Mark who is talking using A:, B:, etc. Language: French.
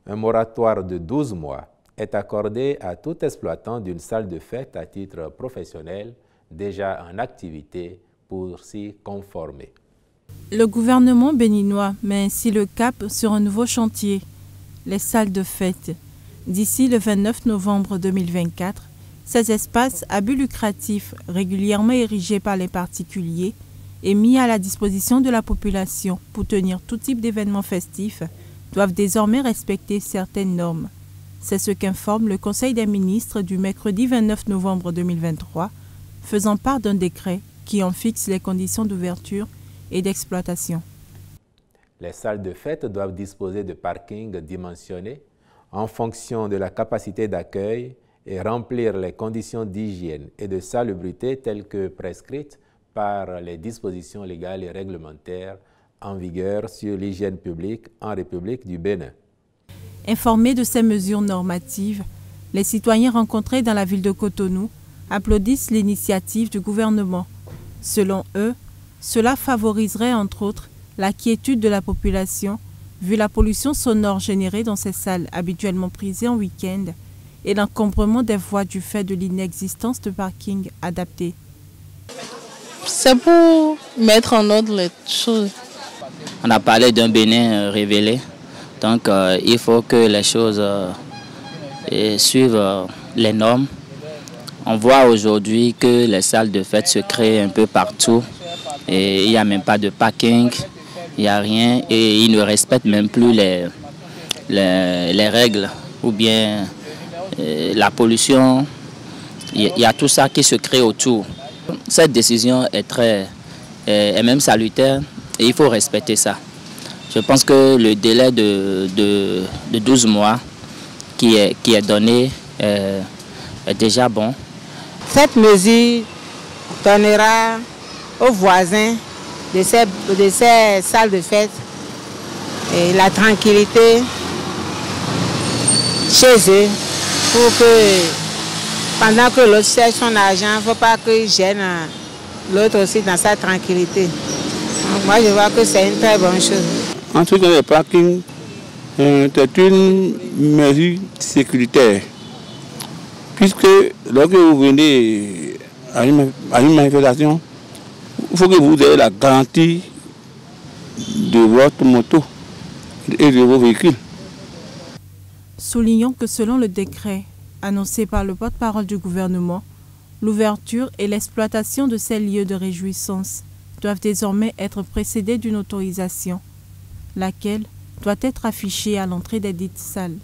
A: Un moratoire de 12 mois est accordé à tout exploitant d'une salle de fête à titre professionnel déjà en activité pour s'y conformer.
B: Le gouvernement béninois met ainsi le cap sur un nouveau chantier, les salles de fête. D'ici le 29 novembre 2024, ces espaces à but lucratif régulièrement érigés par les particuliers et mis à la disposition de la population pour tenir tout type d'événements festifs doivent désormais respecter certaines normes. C'est ce qu'informe le Conseil des ministres du mercredi 29 novembre 2023, faisant part d'un décret qui en fixe les conditions d'ouverture et d'exploitation.
A: Les salles de fête doivent disposer de parkings dimensionnés en fonction de la capacité d'accueil et remplir les conditions d'hygiène et de salubrité telles que prescrites par les dispositions légales et réglementaires en vigueur sur l'hygiène publique en République du Bénin.
B: Informés de ces mesures normatives, les citoyens rencontrés dans la ville de Cotonou applaudissent l'initiative du gouvernement. Selon eux, cela favoriserait entre autres la quiétude de la population, vu la pollution sonore générée dans ces salles habituellement prisées en week-end et l'encombrement des voies du fait de l'inexistence de parking adaptés.
C: C'est pour mettre en ordre les choses.
D: On a parlé d'un Bénin révélé, donc il faut que les choses suivent les normes. On voit aujourd'hui que les salles de fête se créent un peu partout et il n'y a même pas de parking, il n'y a rien et ils ne respectent même plus les règles ou bien la pollution. Il y a tout ça qui se crée autour. Cette décision est même salutaire et il faut respecter ça. Je pense que le délai de 12 mois qui est donné est déjà bon.
E: Cette mesure donnera aux voisins de ces salles de fête et la tranquillité chez eux pour que pendant que l'autre cherche son argent, il ne faut pas qu'il gêne l'autre aussi dans sa tranquillité. Donc moi je vois que c'est une très bonne chose.
F: En ce qui concerne le parking, c'est une mesure sécuritaire. Puisque lorsque vous venez à une manifestation, il faut que vous ayez la garantie de votre moto et de vos véhicules.
B: Soulignons que selon le décret annoncé par le porte-parole du gouvernement, l'ouverture et l'exploitation de ces lieux de réjouissance doivent désormais être précédées d'une autorisation, laquelle doit être affichée à l'entrée des dites salles.